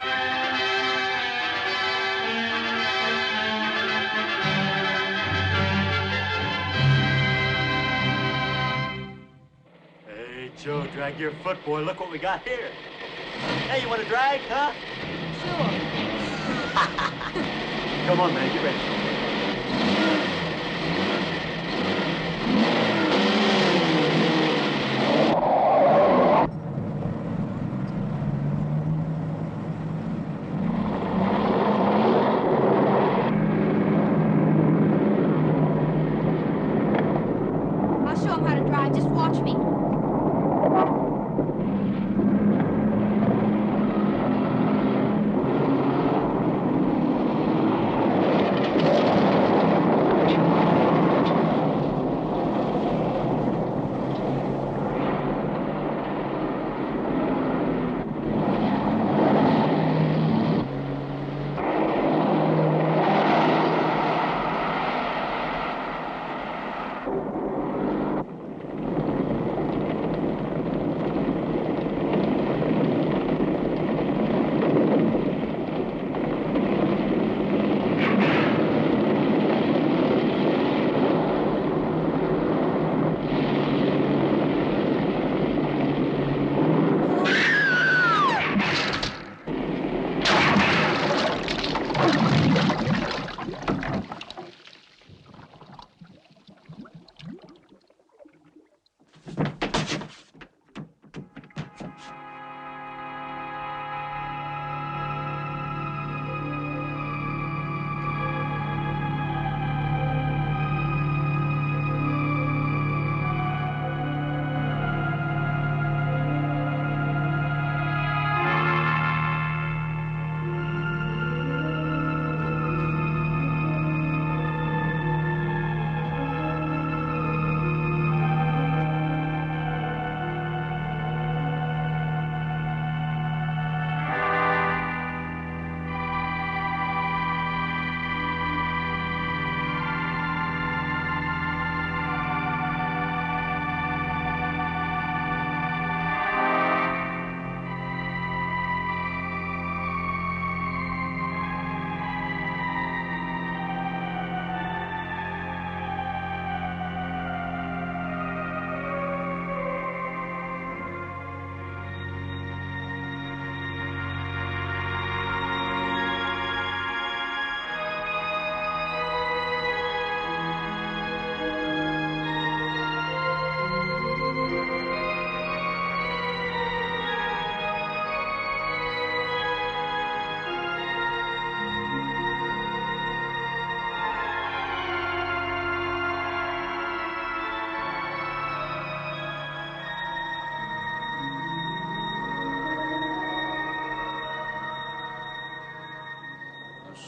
Hey, Joe, drag your foot, boy. Look what we got here. Hey, you want to drag, huh? Sure. Come on, man, get ready. I'll show him how to drive. Just watch me.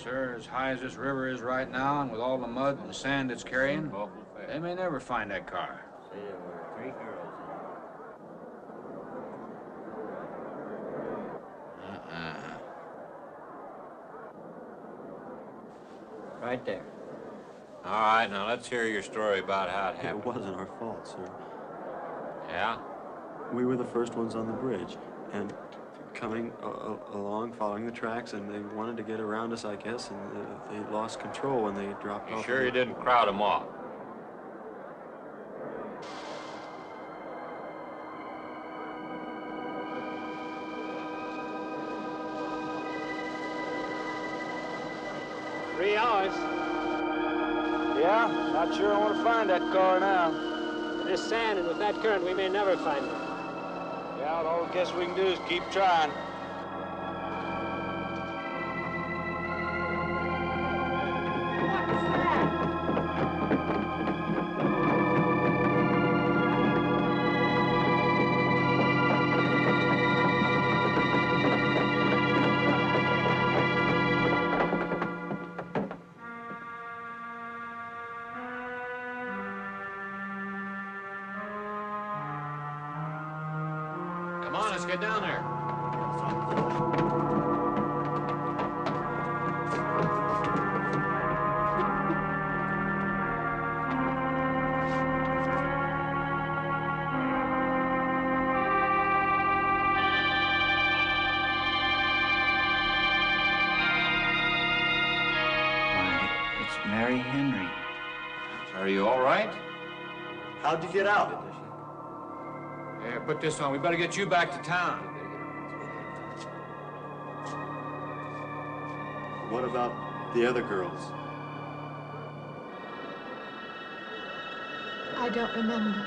Sir, as high as this river is right now, and with all the mud and sand it's carrying, they may never find that car. See, there were 3 girls. Right there. All right, now let's hear your story about how it happened. It wasn't our fault, sir. Yeah? We were the first ones on the bridge, and coming along, following the tracks, and they wanted to get around us, I guess, and they lost control when they dropped off. You sure you didn't crowd them off? Three hours. Yeah, not sure I want to find that car now. There's sand, and with that current, we may never find it. Yeah, all I guess we can do is keep trying. Come on, let's get down there. right? How'd you get out? Here, put this on. We better get you back to town. What about the other girls? I don't remember.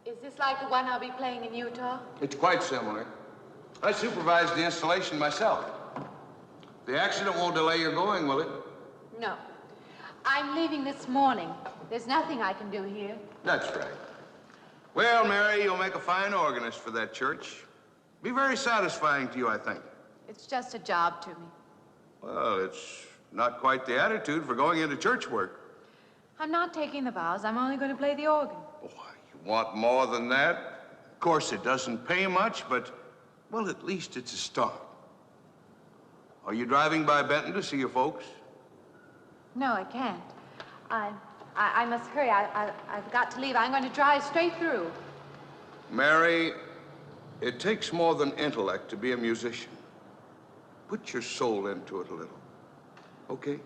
Is this like the one I'll be playing in Utah? It's quite similar. I supervised the installation myself. The accident won't delay your going, will it? No. I'm leaving this morning. There's nothing I can do here. That's right. Well, Mary, you'll make a fine organist for that church. Be very satisfying to you, I think. It's just a job to me. Well, it's not quite the attitude for going into church work. I'm not taking the vows. I'm only going to play the organ. Boy, you want more than that? Of course, it doesn't pay much, but, well, at least it's a start. Are you driving by Benton to see your folks? No, I can't. I must hurry. I've got to leave. I'm going to drive straight through. Mary, it takes more than intellect to be a musician. Put your soul into it a little, okay?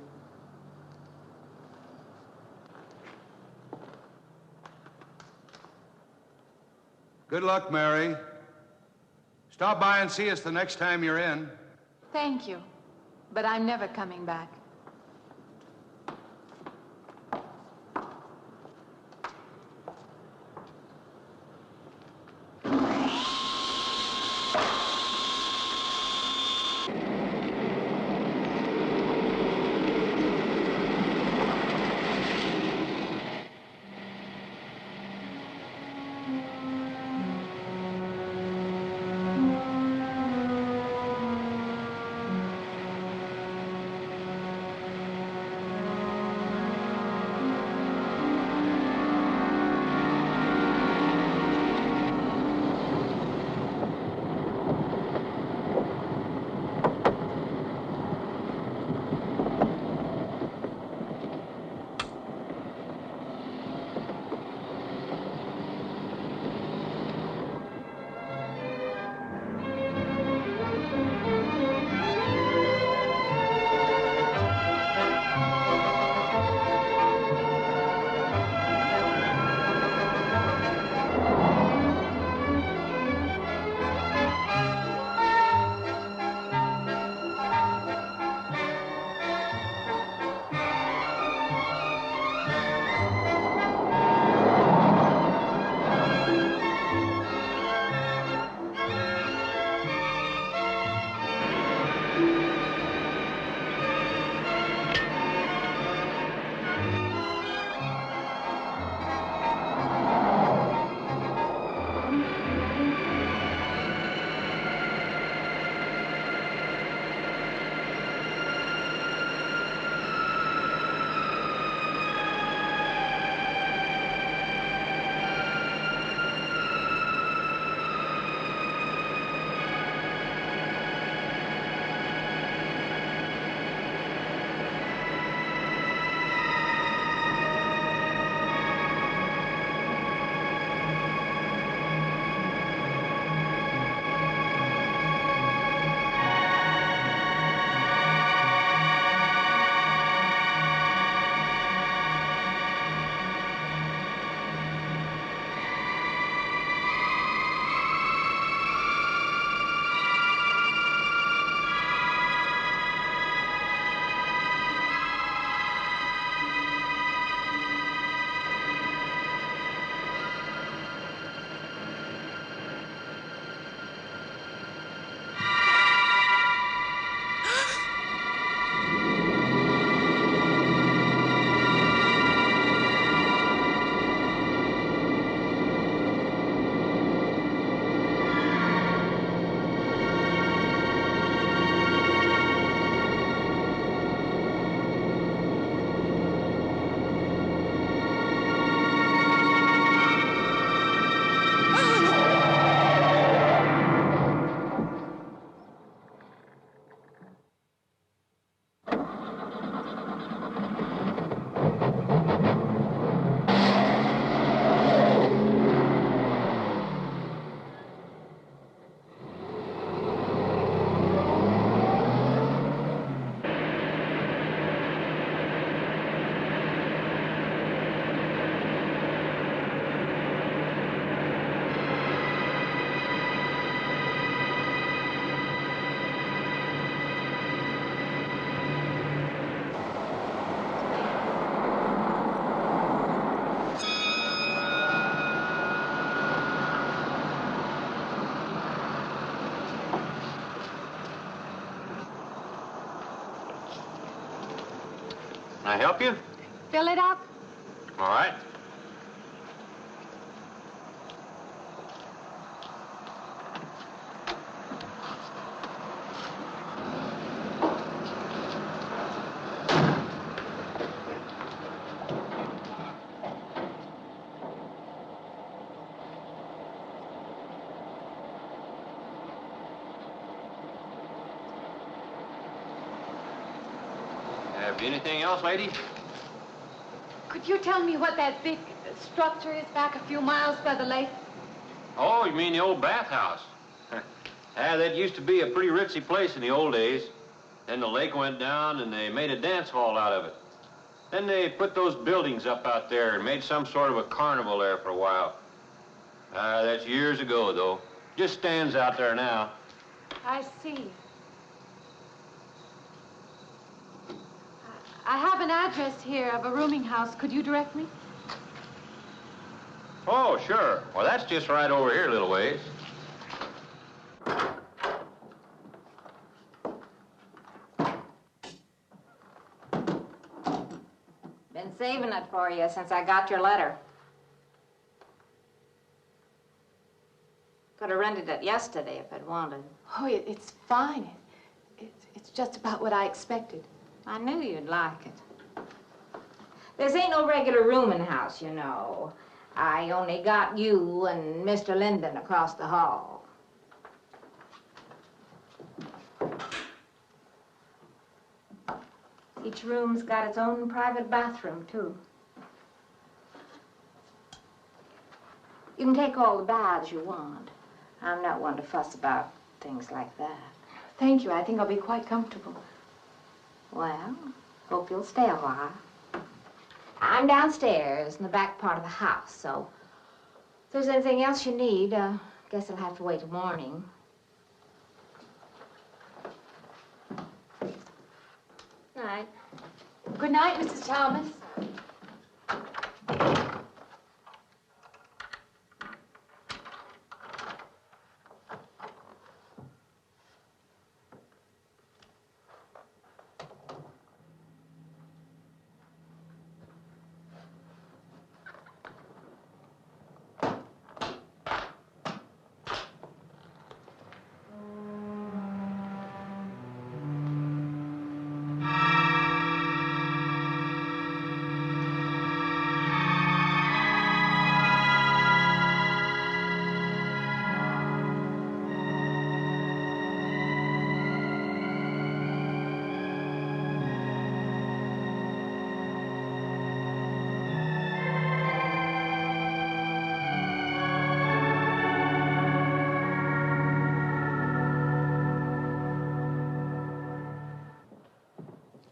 Good luck, Mary. Stop by and see us the next time you're in. Thank you. But I'm never coming back. Can I help you? Fill it up. All right. Anything else, lady? Could you tell me what that big structure is back a few miles by the lake? Oh, you mean the old bathhouse? Yeah, that used to be a pretty ritzy place in the old days. Then the lake went down and they made a dance hall out of it. Then they put those buildings up out there and made some sort of a carnival there for a while. That's years ago, though. Just stands out there now. I see. I have an address here of a rooming house. Could you direct me? Oh, sure. Well, that's just right over here a little ways. Been saving it for you since I got your letter. Could have rented it yesterday if I'd wanted. Oh, it's fine. It's just about what I expected. I knew you'd like it. This ain't no regular rooming house, you know. I only got you and Mr. Linden across the hall. Each room's got its own private bathroom, too. You can take all the baths you want. I'm not one to fuss about things like that. Thank you. I think I'll be quite comfortable. Well, hope you'll stay a while. I'm downstairs in the back part of the house, so if there's anything else you need, guess I'll have to wait till morning. Night. Good night, Mrs. Thomas.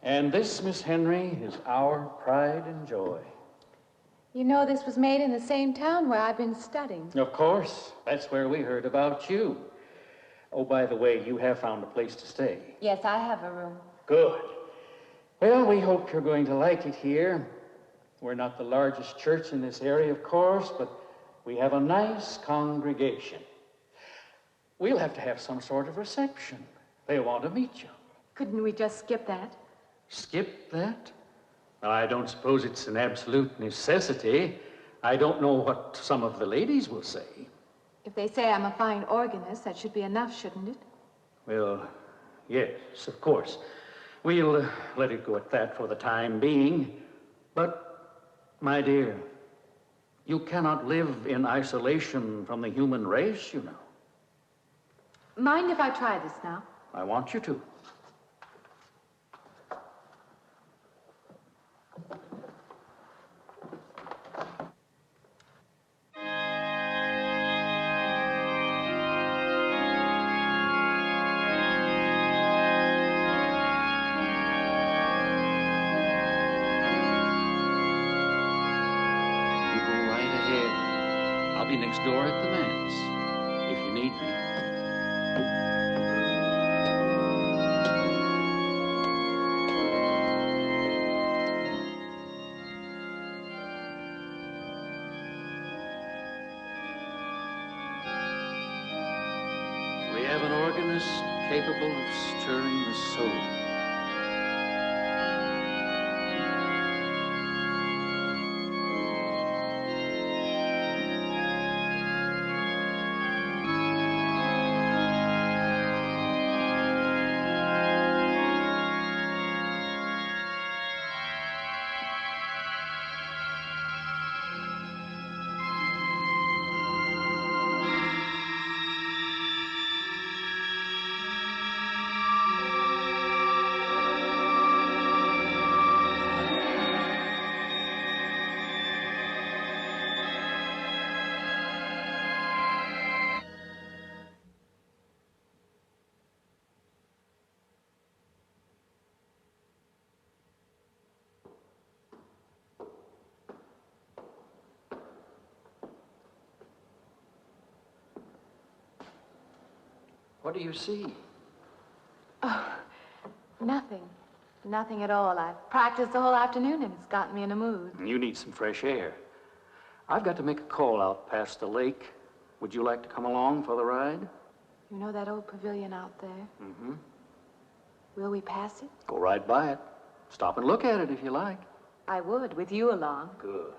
And this, Miss Henry, is our pride and joy. You know, this was made in the same town where I've been studying. Of course. That's where we heard about you. Oh, by the way, you have found a place to stay. Yes, I have a room. Good. Well, we hope you're going to like it here. We're not the largest church in this area, of course, but we have a nice congregation. We'll have to have some sort of reception. They want to meet you. Couldn't we just skip that? Skip that? I don't suppose it's an absolute necessity. I don't know what some of the ladies will say. If they say I'm a fine organist, that should be enough, shouldn't it? Well, yes, of course. We'll let it go at that for the time being. But, my dear, you cannot live in isolation from the human race, you know. Mind if I try this now? I want you to. Next door at the manse, if you need me. We have an organist capable of stirring the soul. What do you see? Oh, nothing. Nothing at all. I've practiced the whole afternoon and it's gotten me in a mood. You need some fresh air. I've got to make a call out past the lake. Would you like to come along for the ride? You know that old pavilion out there? Mm-hmm. Will we pass it? Go right by it. Stop and look at it if you like. I would, with you along. Good.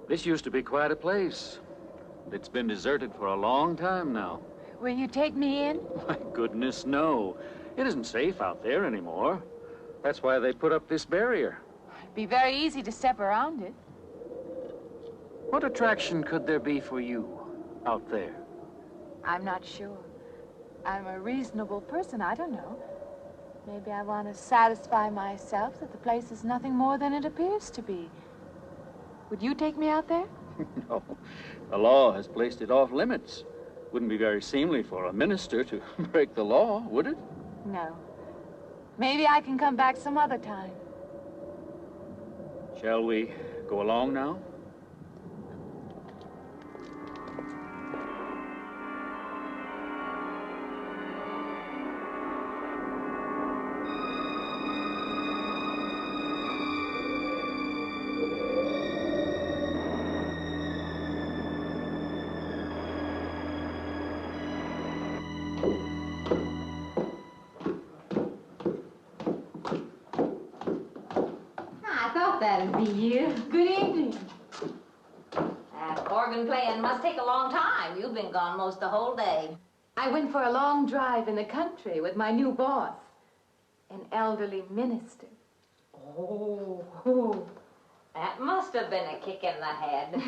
This used to be quite a place. It's been deserted for a long time now. Will you take me in? My goodness, no. It isn't safe out there anymore. That's why they put up this barrier. It'd be very easy to step around it. What attraction could there be for you out there? I'm not sure. I'm a reasonable person. I don't know. Maybe I want to satisfy myself that the place is nothing more than it appears to be. Would you take me out there? No. The law has placed it off limits. Wouldn't be very seemly for a minister to break the law, would it? No. Maybe I can come back some other time. Shall we go along now? That'd be you. Good evening. That organ playing must take a long time. You've been gone most the whole day. I went for a long drive in the country with my new boss, an elderly minister. Oh, that must have been a kick in the head.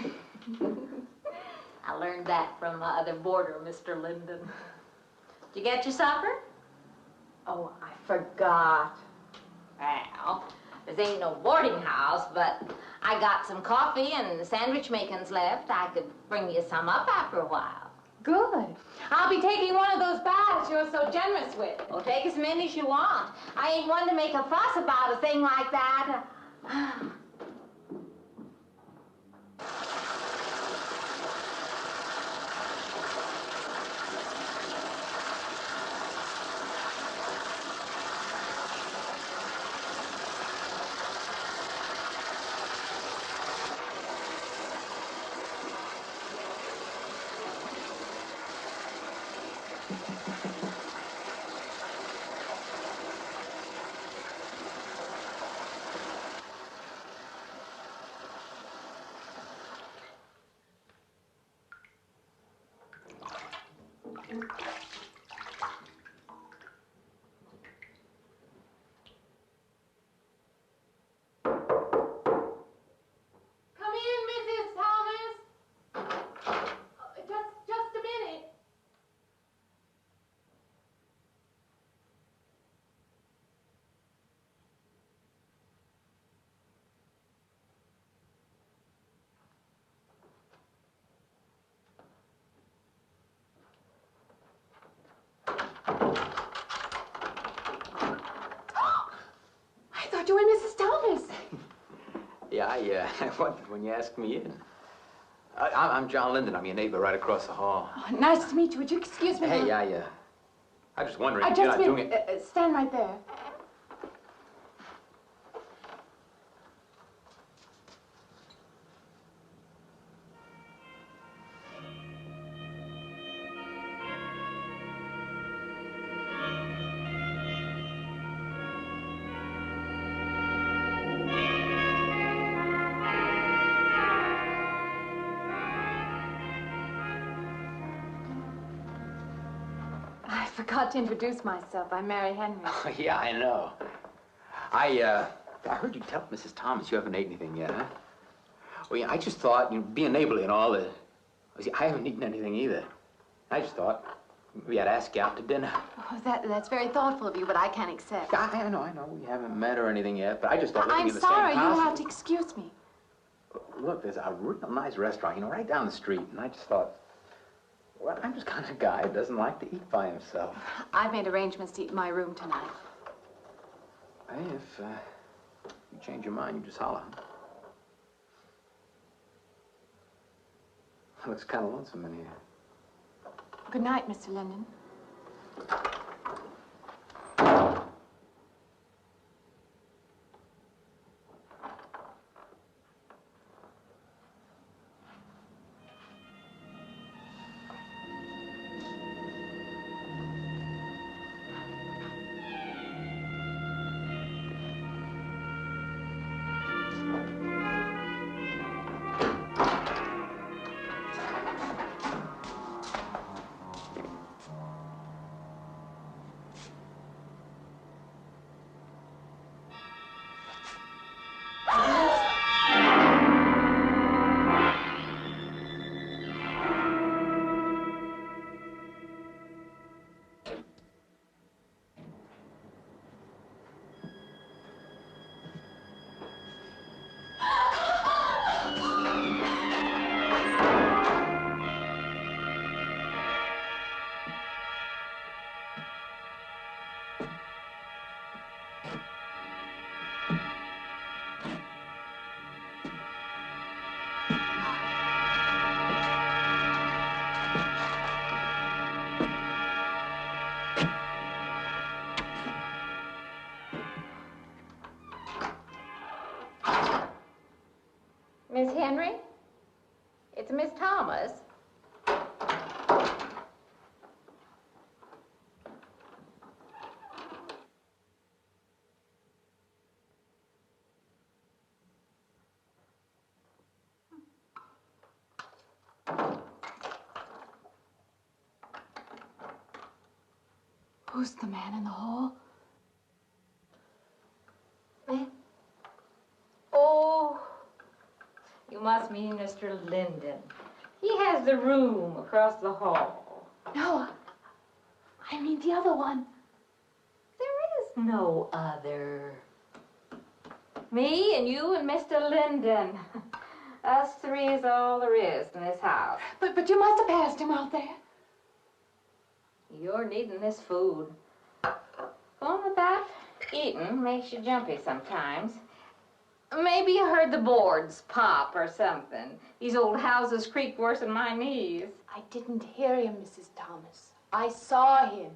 I learned that from my other boarder, Mr. Linden. Did you get your supper? Oh, I forgot. Well, this ain't no boarding house, but I got some coffee and sandwich makings left. I could bring you some up after a while. Good. I'll be taking one of those baths you're so generous with. Well, take as many as you want. I ain't one to make a fuss about a thing like that. You and Mrs. Thomas. Yeah, I wondered when you asked me in. I'm John Linden. I'm your neighbor right across the hall. Oh, nice to meet you. Would you excuse me? Hey, I'm just wondering if you're not doing it. Stand right there. I forgot to introduce myself. I'm Mary Henry. Oh, yeah, I know. I heard you tell Mrs. Thomas you haven't ate anything yet, huh? Well, yeah, I just thought, you know, being neighborly and all, see, I haven't eaten anything either. I just thought maybe I'd ask you out to dinner. Oh, that's very thoughtful of you, but I can't accept. I know. We haven't met or anything yet, but I just thought living I'm in the sorry. same house. You'll have to excuse me. Look, there's a real nice restaurant, you know, right down the street, and I just thought, well, I'm just kind of a guy who doesn't like to eat by himself. I've made arrangements to eat in my room tonight. Hey, if you change your mind, you just holler. Looks kind of lonesome in here. Good night, Mr. Linden. Miss Henry? It's Miss Thomas. Who's the man in the hall? Oh, you must mean Mr. Linden. He has the room across the hall. No, I mean the other one. There is no other. Me and you and Mr. Linden. Us three is all there is in this house. But you must have passed him out there. You're needing this food. Going about eating makes you jumpy sometimes. Maybe you heard the boards pop or something. These old houses creak worse than my knees. I didn't hear him, Mrs. Thomas. I saw him.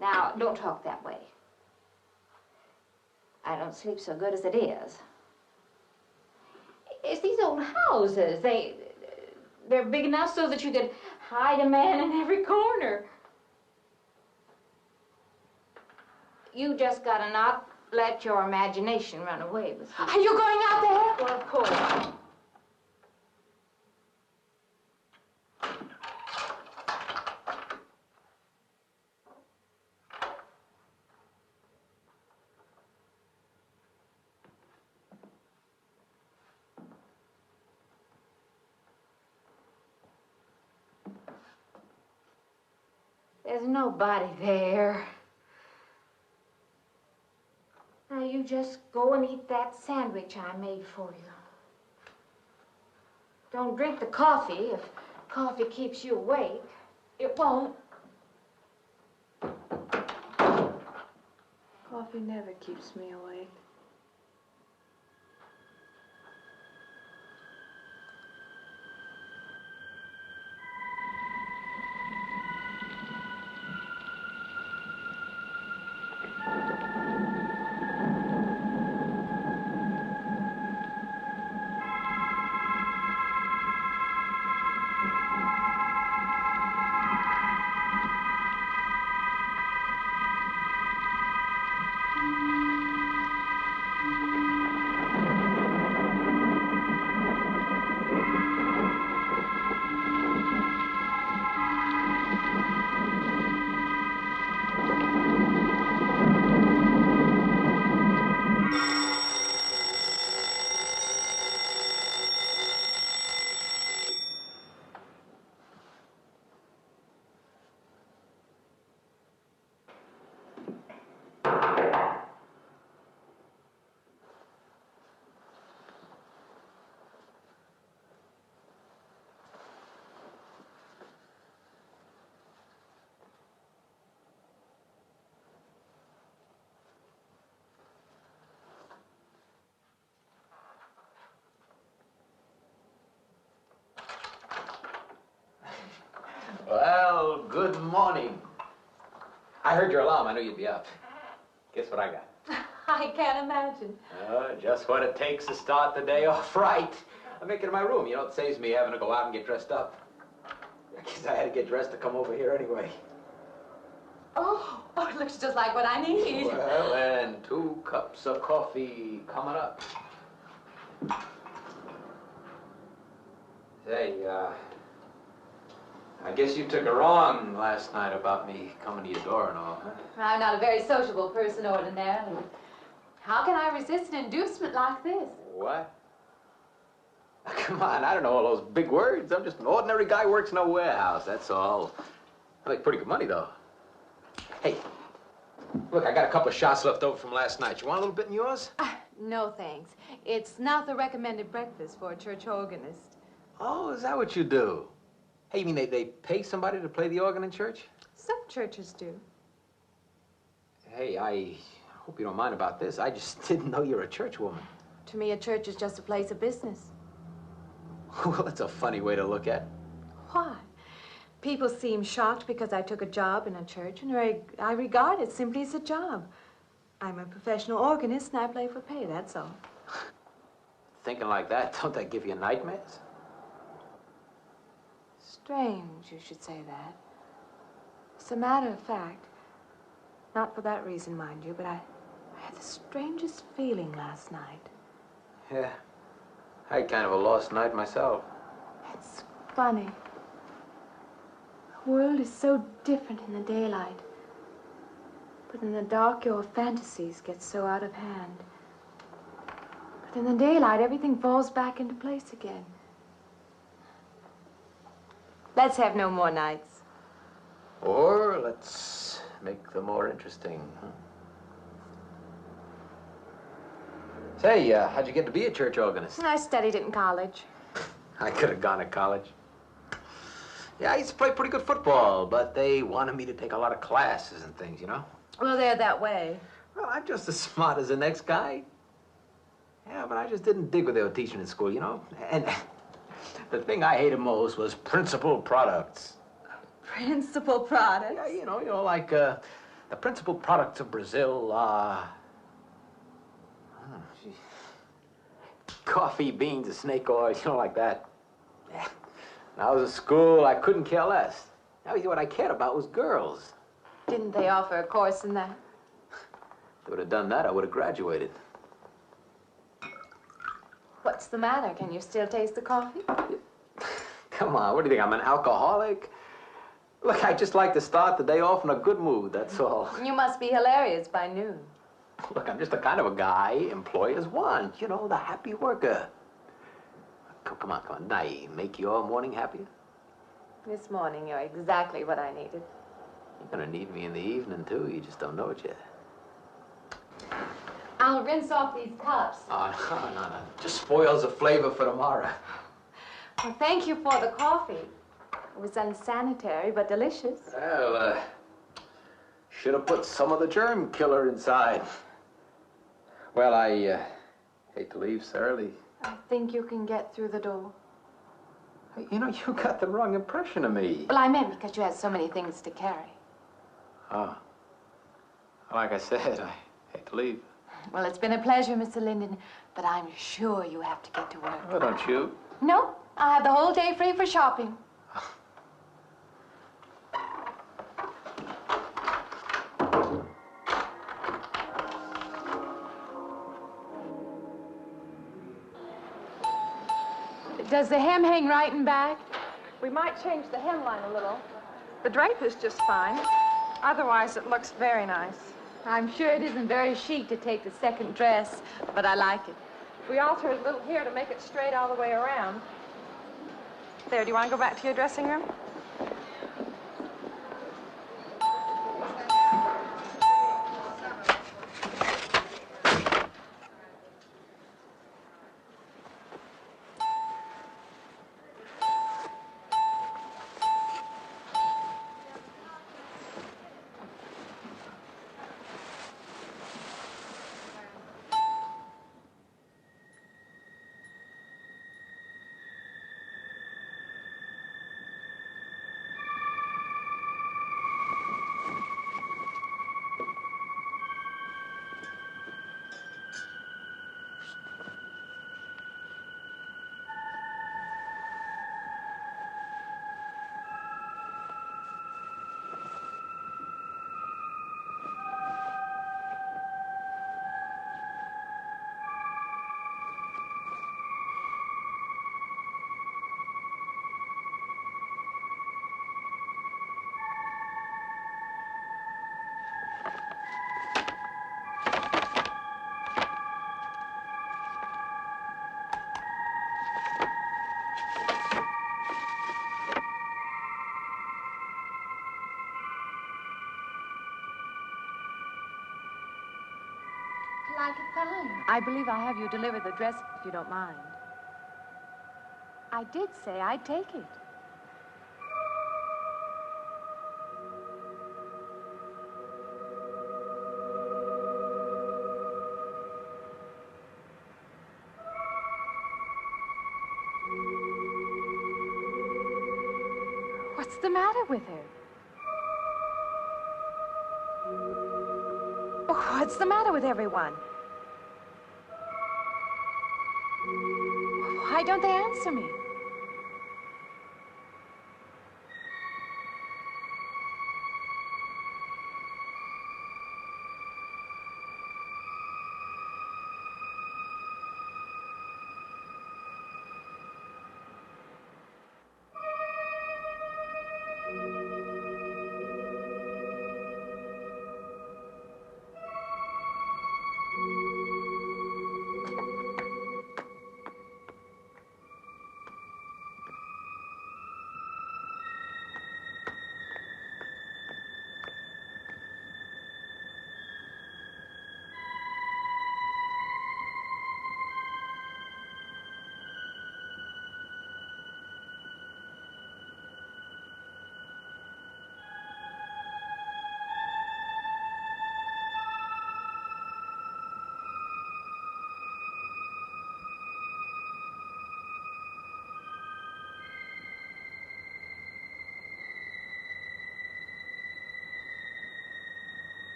Now, don't talk that way. I don't sleep so good as it is. It's these old houses. They're big enough so that you could hide a man in every corner. You just gotta not let your imagination run away with you. Are you going out there? Well, of course. There's nobody there. Now you just go and eat that sandwich I made for you. Don't drink the coffee if coffee keeps you awake. It won't. Coffee never keeps me awake. good morning. I heard your alarm. I knew you'd be up. Guess what I got? I can't imagine. Just what it takes to start the day off right. I make it in my room. You know, it saves me having to go out and get dressed up. I guess I had to get dressed to come over here anyway. Oh, it looks just like what I need. Well, and 2 cups of coffee coming up. Say, I guess you took it wrong last night about me coming to your door and all, huh? I'm not a very sociable person ordinarily. How can I resist an inducement like this? What? Come on, I don't know all those big words. I'm just an ordinary guy who works in a warehouse, that's all. I make pretty good money, though. Hey, look, I got a couple of shots left over from last night. You want a little bit in yours? No, thanks. It's not the recommended breakfast for a church organist. Oh, is that what you do? Hey, you mean they pay somebody to play the organ in church? Some churches do. Hey, I hope you don't mind about this. I just didn't know you're a church woman. To me, a church is just a place of business. Well, that's a funny way to look at it. Why? People seem shocked because I took a job in a church, and I regard it simply as a job. I'm a professional organist, and I play for pay, that's all. Thinking like that, don't that give you nightmares? Strange you should say that. As a matter of fact, not for that reason, mind you, but I had the strangest feeling last night. Yeah, I had kind of a lost night myself. It's funny. The world is so different in the daylight. But in the dark, your fantasies get so out of hand. But in the daylight, everything falls back into place again. Let's have no more nights. Or let's make them more interesting, huh? Say, how'd you get to be a church organist? I studied it in college. I could have gone to college. Yeah, I used to play pretty good football, but they wanted me to take a lot of classes and things, you know? Well, they're that way. Well, I'm just as smart as the next guy. Yeah, but I just didn't dig what they were teaching in school, you know? And the thing I hated most was principal products. Principal products? Yeah, you know, like the principal products of Brazil are... coffee, beans, and snake oil, you know, like that. Yeah. When I was at school, I couldn't care less. Now, what I cared about was girls. Didn't they offer a course in that? If they would have done that, I would have graduated. What's the matter? Can you still taste the coffee? Come on, what do you think, I'm an alcoholic? Look, I just like to start the day off in a good mood, that's all. You must be hilarious by noon. Look, I'm just the kind of a guy employers want, you know, the happy worker. Come on, Did I make your morning happier? This morning, you're exactly what I needed. You're gonna need me in the evening, too. You just don't know it yet. I'll rinse off these cups. Oh, no. Just spoils the flavor for tomorrow. Well, thank you for the coffee. It was unsanitary, but delicious. Well, should have put some of the germ killer inside. Well, I hate to leave so early. I think you can get through the door. You know, you got the wrong impression of me. Well, I meant because you had so many things to carry. Oh. Like I said, I hate to leave. Well, it's been a pleasure, Mr. Linden, but I'm sure you have to get to work. Oh, don't you? No, I have the whole day free for shopping. Does the hem hang right and back? We might change the hemline a little. The drape is just fine. Otherwise, it looks very nice. I'm sure it isn't very chic to take the second dress, but I like it. We alter a little here to make it straight all the way around. There, do you want to go back to your dressing room? like it fine. I believe I'll have you deliver the dress if you don't mind. I did say I'd take it. What's the matter with her? What's the matter with everyone? Why don't they answer me?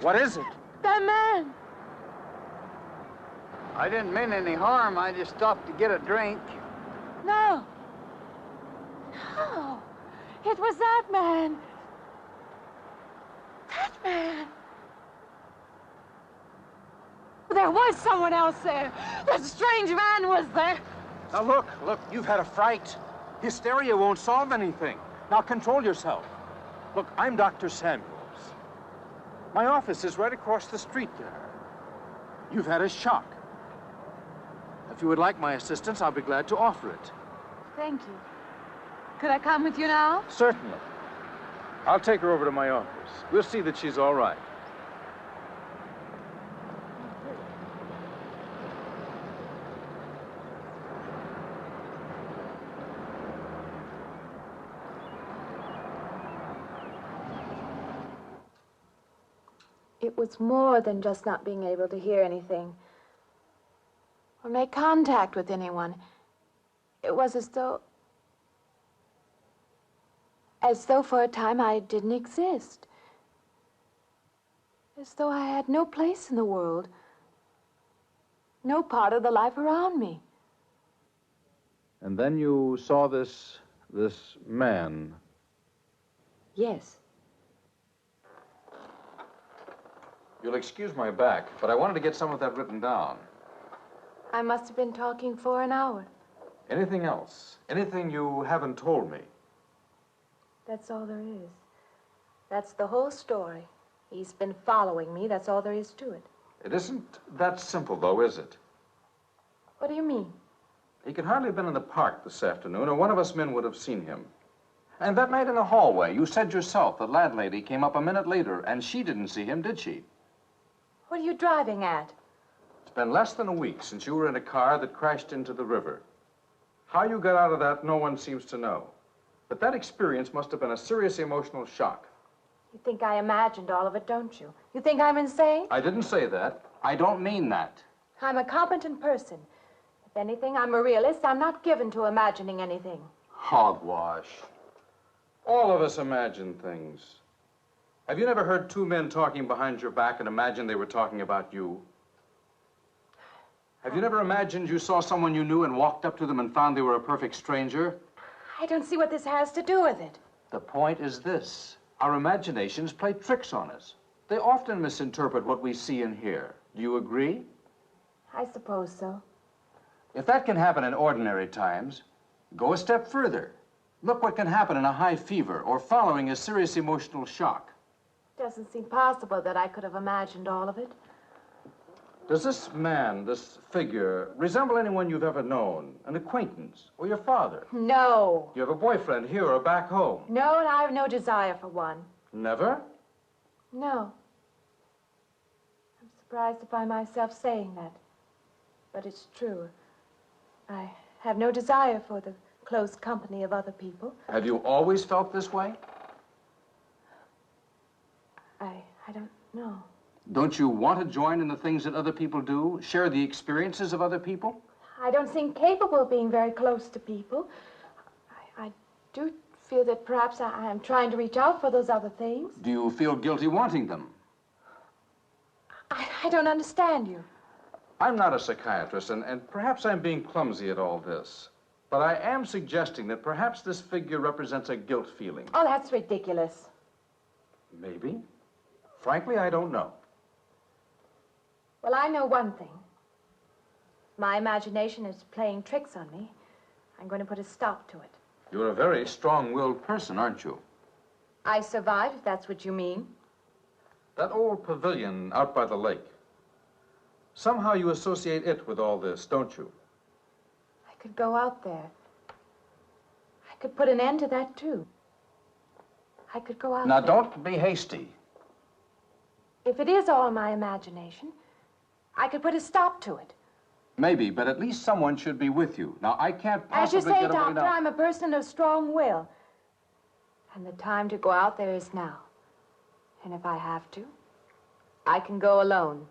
What is it? That man! I didn't mean any harm. I just stopped to get a drink. No. No. It was that man. That man. There was someone else there. That strange man was there. Now look, you've had a fright. Hysteria won't solve anything. Now control yourself. Look, I'm Dr. Samuels. My office is right across the street there. You've had a shock. If you would like my assistance, I'll be glad to offer it. Thank you. Could I come with you now? Certainly. I'll take her over to my office. We'll see that she's all right. It was more than just not being able to hear anything or make contact with anyone. It was as though for a time I didn't exist. As though I had no place in the world, no part of the life around me. And then you saw this man. Yes. You'll excuse my back, but I wanted to get some of that written down. I must have been talking for an hour. Anything else? Anything you haven't told me? That's all there is. That's the whole story. He's been following me. That's all there is to it. It isn't that simple, though, is it? What do you mean? He could hardly have been in the park this afternoon, or one of us men would have seen him. And that night in the hallway, you said yourself the landlady came up a minute later, and she didn't see him, did she? What are you driving at? It's been less than a week since you were in a car that crashed into the river. How you got out of that, no one seems to know. But that experience must have been a serious emotional shock. You think I imagined all of it, don't you? You think I'm insane? I didn't say that. I don't mean that. I'm a competent person. If anything, I'm a realist. I'm not given to imagining anything. Hogwash. All of us imagine things. Have you never heard two men talking behind your back and imagined they were talking about you? Have you never imagined you saw someone you knew and walked up to them and found they were a perfect stranger? I don't see what this has to do with it. The point is this. Our imaginations play tricks on us. They often misinterpret what we see and hear. Do you agree? I suppose so. If that can happen in ordinary times, go a step further. Look what can happen in a high fever or following a serious emotional shock. Doesn't seem possible that I could have imagined all of it. Does this man, this figure, resemble anyone you've ever known? An acquaintance? Or your father? No. You have a boyfriend here or back home? No, and I have no desire for one. Never? No. I'm surprised to find myself saying that. But it's true. I have no desire for the close company of other people. Have you always felt this way? I don't know. Don't you want to join in the things that other people do? Share the experiences of other people? I don't seem capable of being very close to people. I do feel that perhaps I am trying to reach out for those other things. Do you feel guilty wanting them? I don't understand you. I'm not a psychiatrist, and perhaps I'm being clumsy at all this. But I am suggesting that perhaps this figure represents a guilt feeling. Oh, that's ridiculous. Maybe. Frankly, I don't know. Well, I know one thing. My imagination is playing tricks on me. I'm going to put a stop to it. You're a very strong-willed person, aren't you? I survived, if that's what you mean. That old pavilion out by the lake. Somehow you associate it with all this, don't you? I could go out there. I could put an end to that, too. I could go out Now, there. don't be hasty. If it is all my imagination, I could put a stop to it. Maybe, but at least someone should be with you. Now, I can't As you possibly say, get away Doctor, now. I'm a person of strong will. And the time to go out there is now. And if I have to, I can go alone.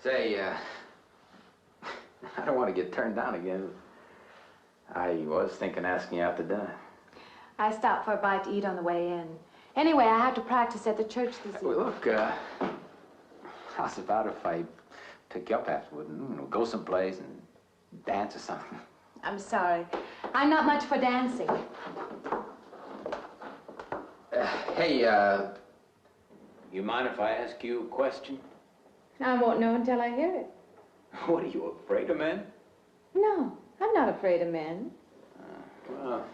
Say, I don't want to get turned down again. I was thinking asking you out to dinner. I stopped for a bite to eat on the way in. Anyway, I have to practice at the church this evening. Well, look, how's about if I took you up afterward and go someplace and dance or something? I'm sorry. I'm not much for dancing. Hey, you mind if I ask you a question? I won't know until I hear it. What, are you afraid of men? No, I'm not afraid of men. Well,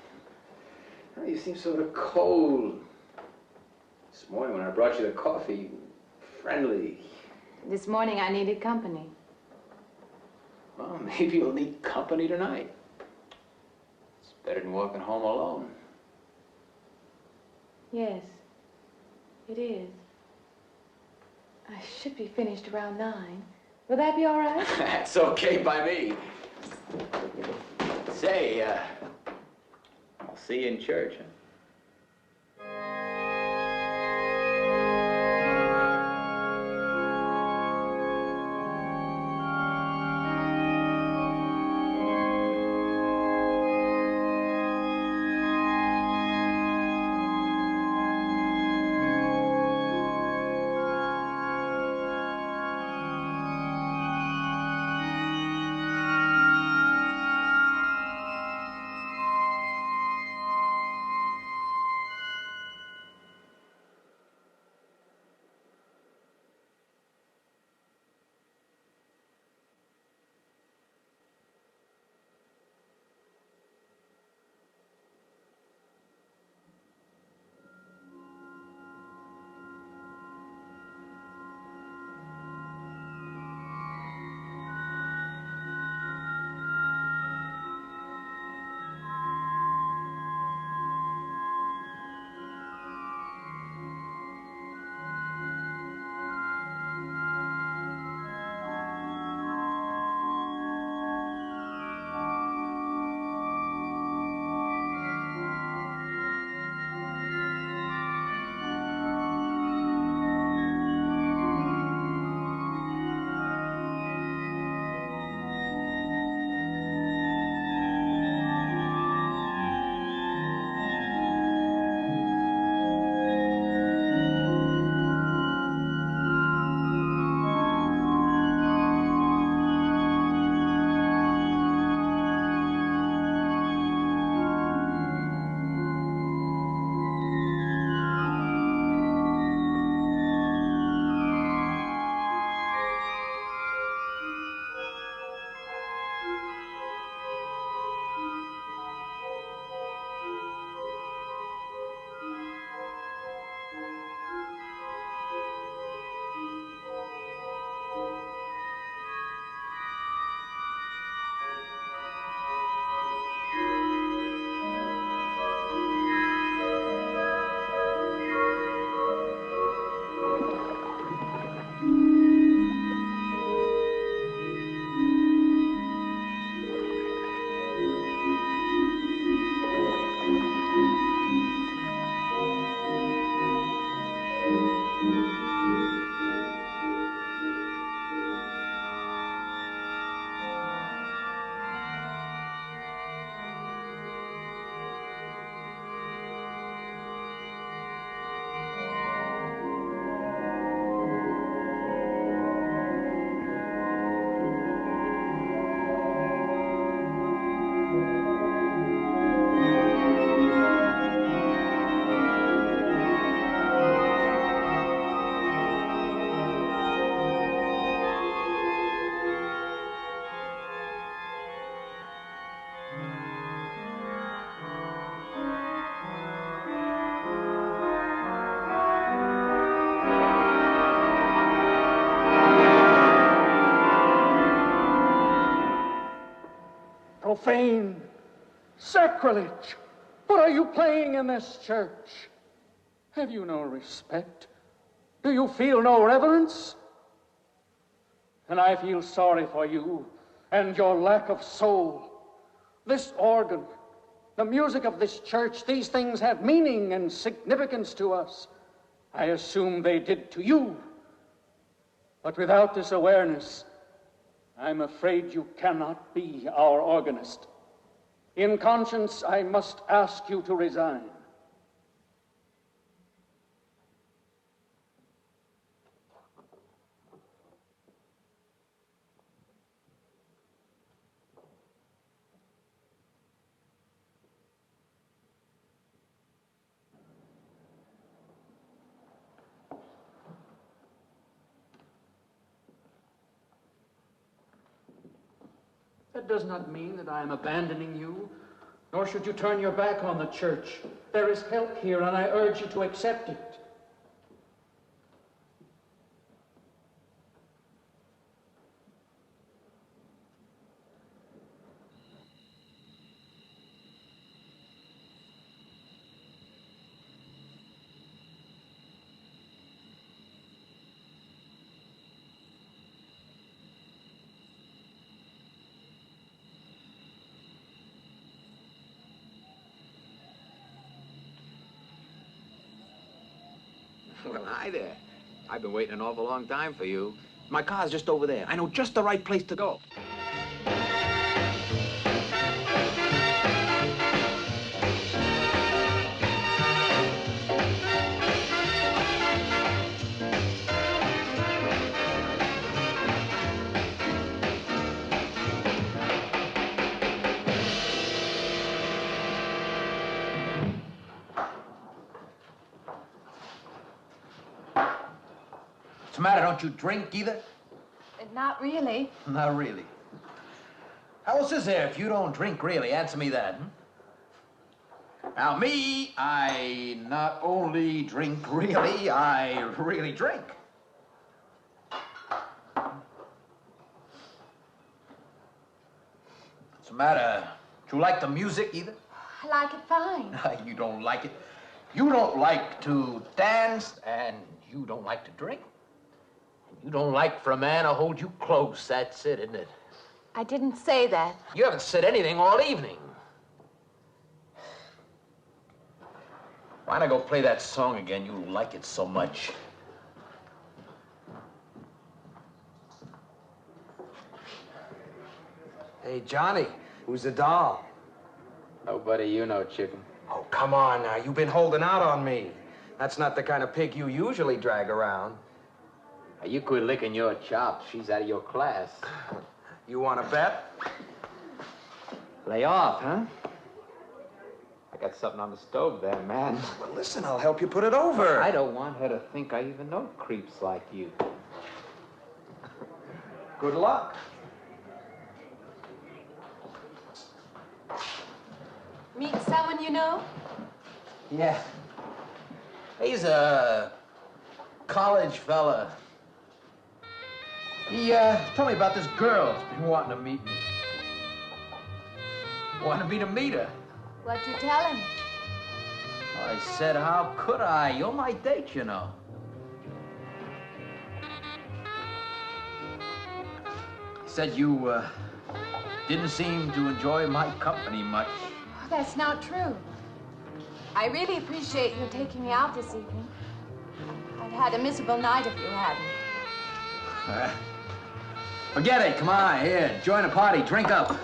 you seem sort of cold. This morning when I brought you the coffee, friendly. This morning I needed company. Well, maybe you'll need company tonight. It's better than walking home alone. Yes, it is. I should be finished around 9. Will that be all right? That's okay by me. Say, I'll see you in church, huh? Profane, sacrilege. What are you playing in this church? Have you no respect? Do you feel no reverence? And I feel sorry for you and your lack of soul. This organ, the music of this church, these things have meaning and significance to us. I assume they did to you. But without this awareness, I'm afraid you cannot be our organist. In conscience, I must ask you to resign. That does not mean that I am abandoning you, nor should you turn your back on the church. There is help here, and I urge you to accept it. Well, hi there. I've been waiting an awful long time for you. My car's just over there. I know just the right place to go. What's the matter? Don't you drink either? Not really. Not really. How else is there if you don't drink really? Answer me that, Now, me, I not only drink really, I really drink. What's the matter? Do you like the music either? I like it fine. You don't like it. You don't like to dance, and you don't like to drink. You don't like for a man to hold you close. That's it, isn't it? I didn't say that. You haven't said anything all evening. Why not go play that song again? You like it so much. Hey, Johnny, who's the doll? Nobody you know, chicken. Oh, come on now. You've been holding out on me. That's not the kind of pig you usually drag around. You quit licking your chops. She's out of your class. You want to bet? Lay off, huh? I got something on the stove there, man. Well, listen, I'll help you put it over. I don't want her to think I even know creeps like you. Good luck. Meet someone you know? Yeah. He's a college fella. He told me about this girl who's been wanting to meet me. Wanted me to meet her. What'd you tell him? I said, how could I? You're my date, you know. He said you didn't seem to enjoy my company much. Oh, that's not true. I really appreciate you taking me out this evening. I'd had a miserable night if you hadn't. Forget it. Come on, here. Join the party. Drink up.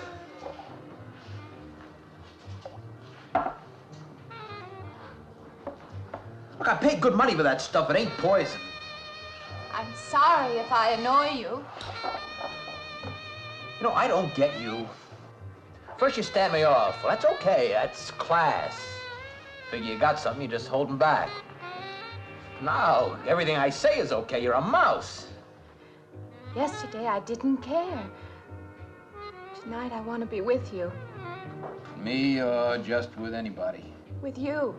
Look, I paid good money for that stuff. It ain't poison. I'm sorry if I annoy you. You know, I don't get you. First you stand me off. Well, that's okay. That's class. Figure you got something, you just holding back. Now, everything I say is okay. You're a mouse. Yesterday, I didn't care. Tonight, I want to be with you. Me or just with anybody? With you.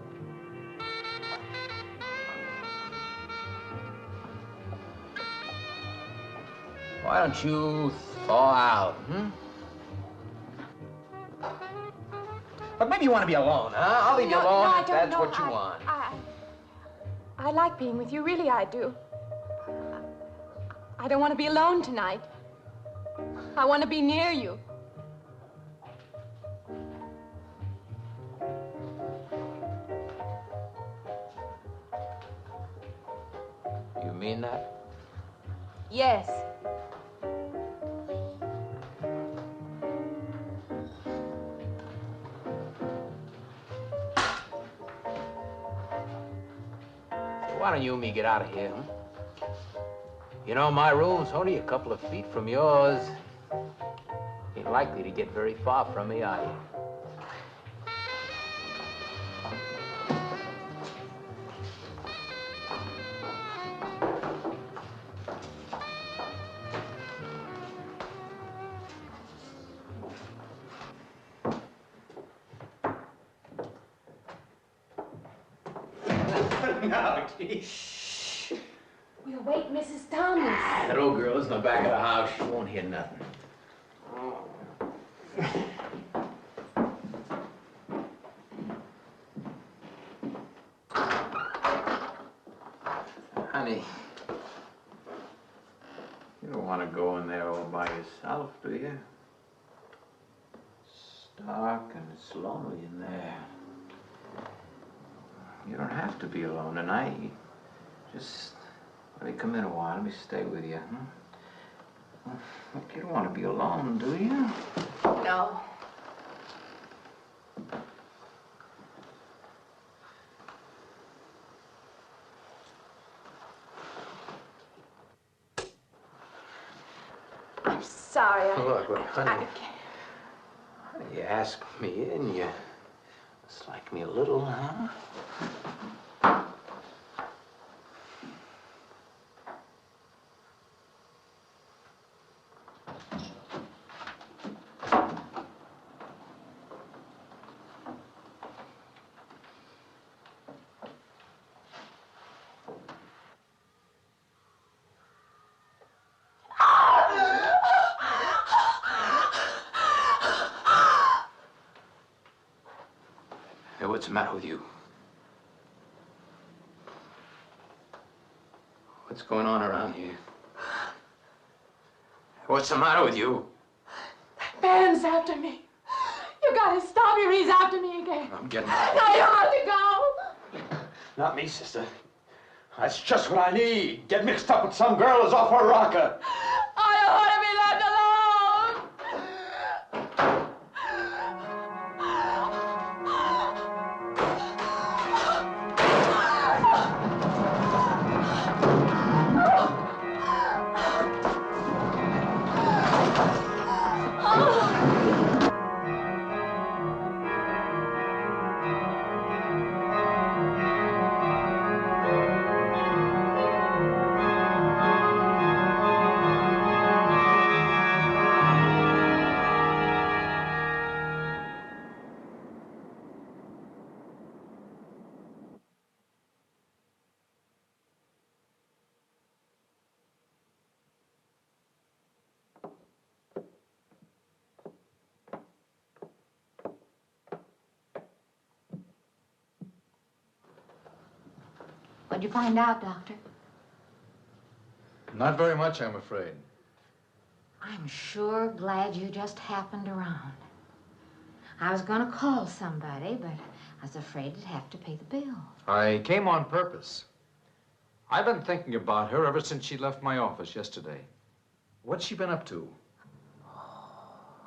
Why don't you thaw out, But maybe you want to be alone, huh? I'll leave you alone no, if that's what you want. I like being with you, really I do. I don't want to be alone tonight. I want to be near you. You mean that? Yes. Why don't you and me get out of here, huh? You know, my room's only a couple of feet from yours. Ain't likely to get very far from me, are you? No, geez. We'll wake Mrs. Thomas. That old girl's in the back of the house. She won't hear nothing. Honey, you don't want to go in there all by yourself, do you? It's dark and it's lonely in there. You don't have to be alone tonight. Just let me come in a while. Let me stay with you, huh? Look, you don't want to be alone, do you? No. I'm sorry. Look, honey. Honey, you asked me in, you dislike me a little, huh? Hey, what's the matter with you? What's going on around here? What's the matter with you? Ben's after me. You gotta stop him. He's after me again. I'm getting out. No, you have to go. Not me, sister. That's just what I need. Get mixed up with some girl who's off her rocker. I don't want to be left alone. What'd you find out, Doctor? Not very much, I'm afraid. I'm sure glad you just happened around. I was gonna call somebody, but I was afraid I'd have to pay the bill. I came on purpose. I've been thinking about her ever since she left my office yesterday. What's she been up to?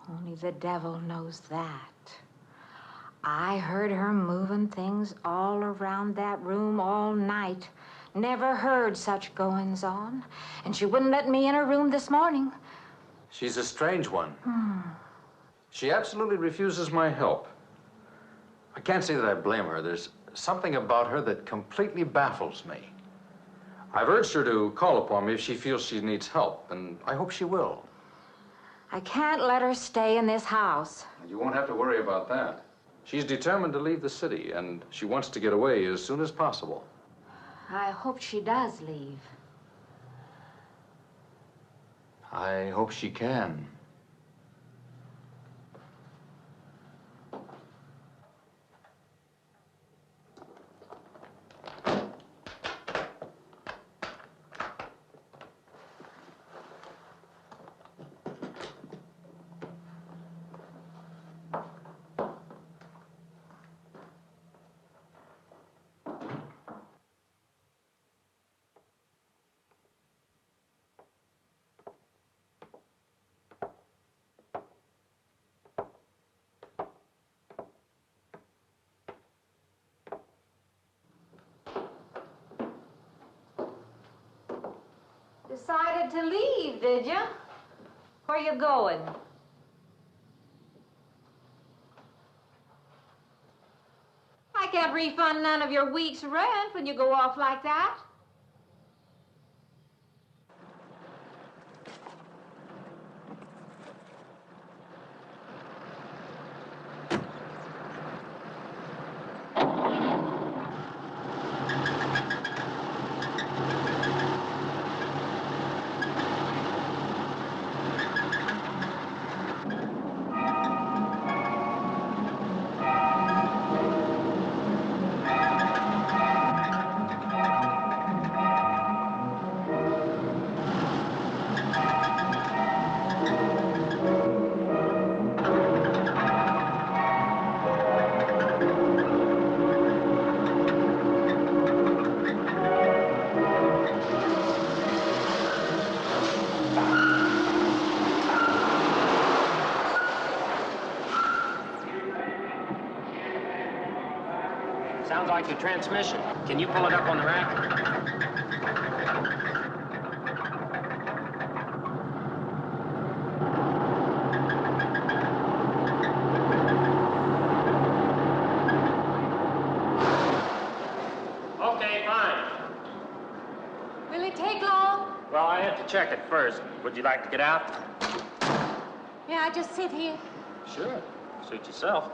Only the devil knows that. I heard her moving things all around that room all night. Never heard such goings on. And she wouldn't let me in her room this morning. She's a strange one. She absolutely refuses my help. I can't say that I blame her. There's something about her that completely baffles me. I've urged her to call upon me if she feels she needs help, and I hope she will. I can't let her stay in this house. You won't have to worry about that. She's determined to leave the city, and she wants to get away as soon as possible. I hope she does leave. I hope she can. Decided to leave, did you? Where you going? I can't refund none of your week's rent when you go off like that. Sounds like the transmission. Can you pull it up on the rack? Okay, fine. Will it take long? Well, I have to check it first. Would you like to get out? May I just sit here? Sure. Suit yourself.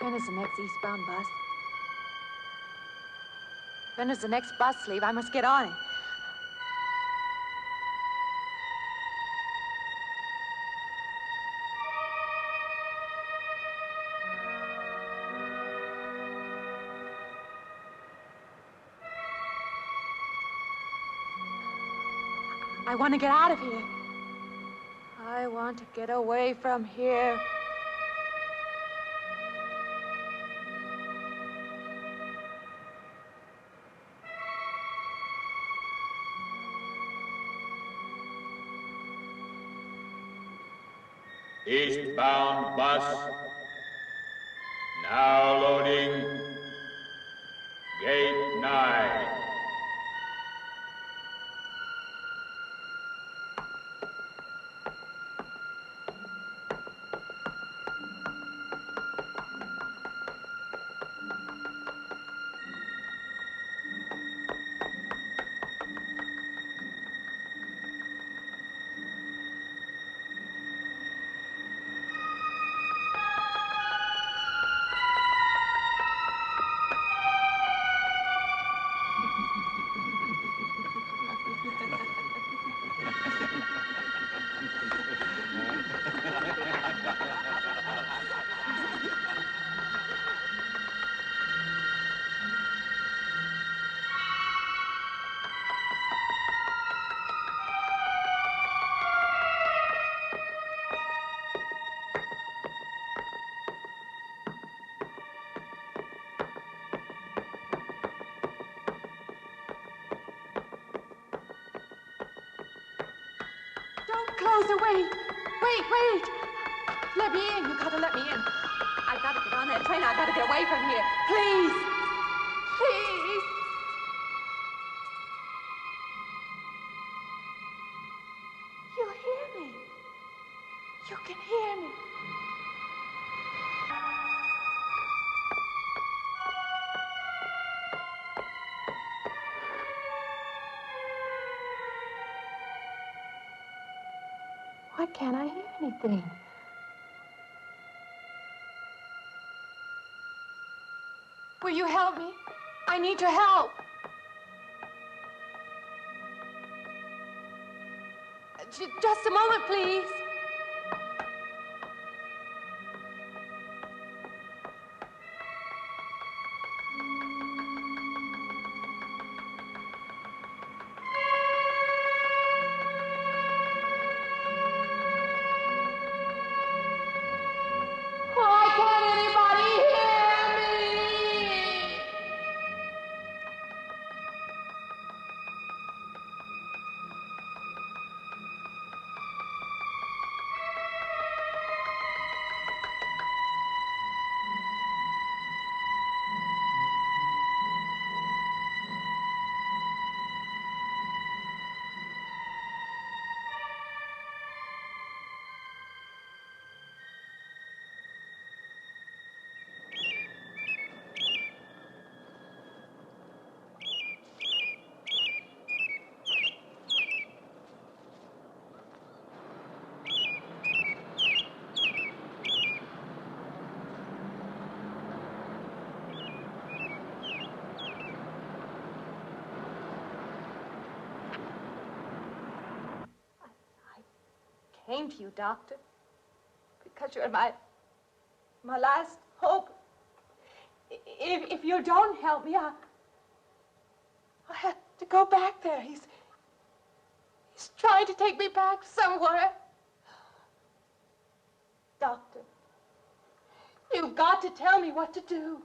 When is the next eastbound bus? When does the next bus leave? I must get on it. I want to get out of here. I want to get away from here. Eastbound bus. Now loading. Gate 9. Walter, wait. Wait. Let me in. You gotta let me in. I gotta get on that train. I gotta get away from here. Please. Please. You hear me. You can hear me. Why can't I hear anything? Will you help me? I need your help. Just a moment, please. Why can't anybody hear me? I came to you, Doctor, because you're my last hope. If you don't help me, I have to go back there. He's trying to take me back somewhere. Doctor, you've got to tell me what to do.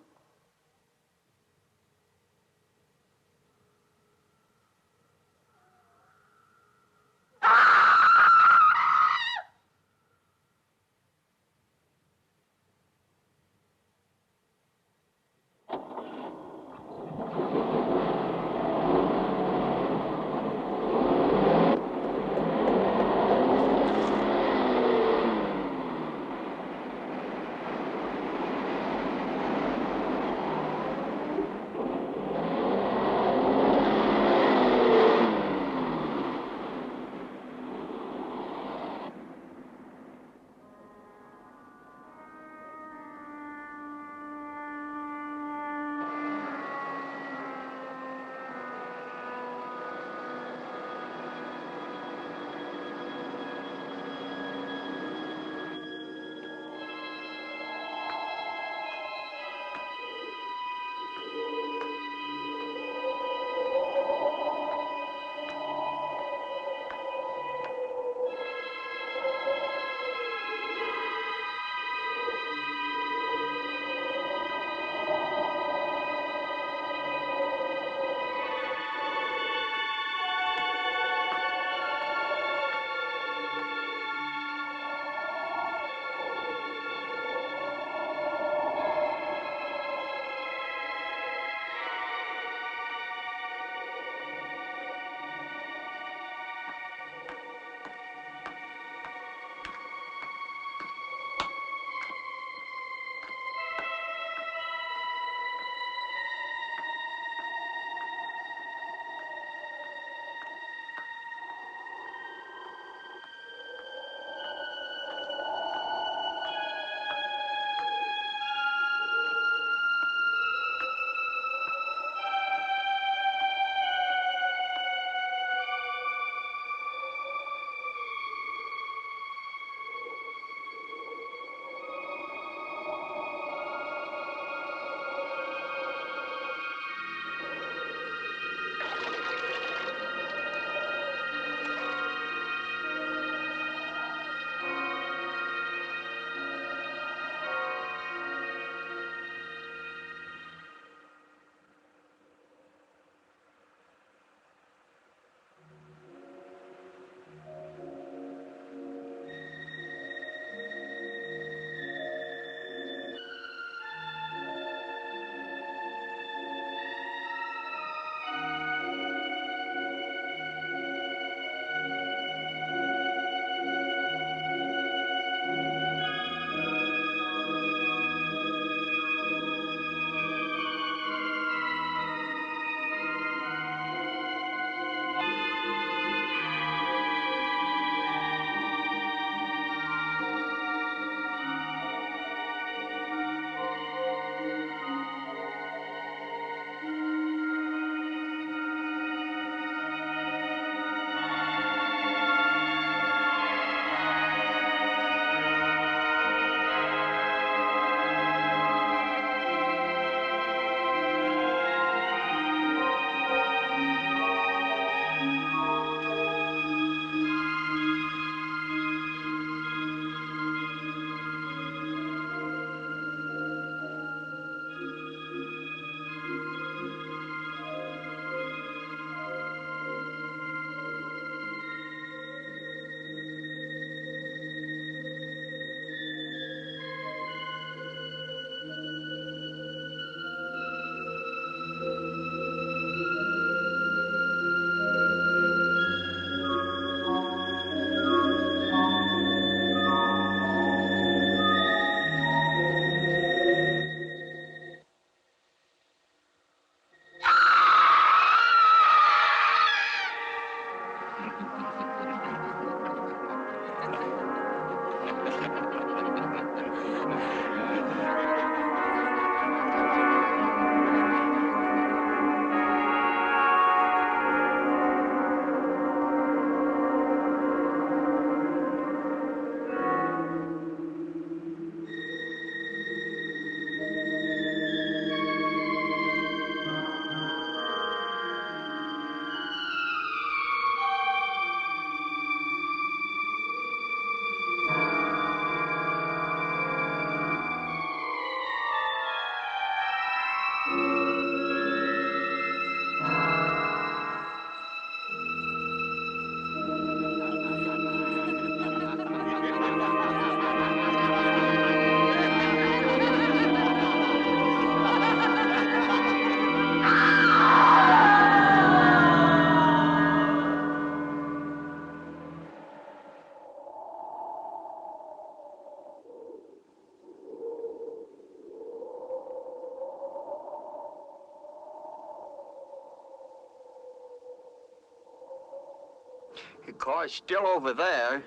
car's still over there.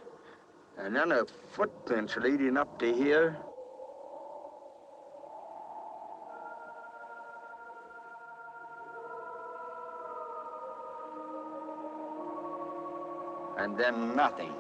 And then a footprints leading up to here. And then nothing.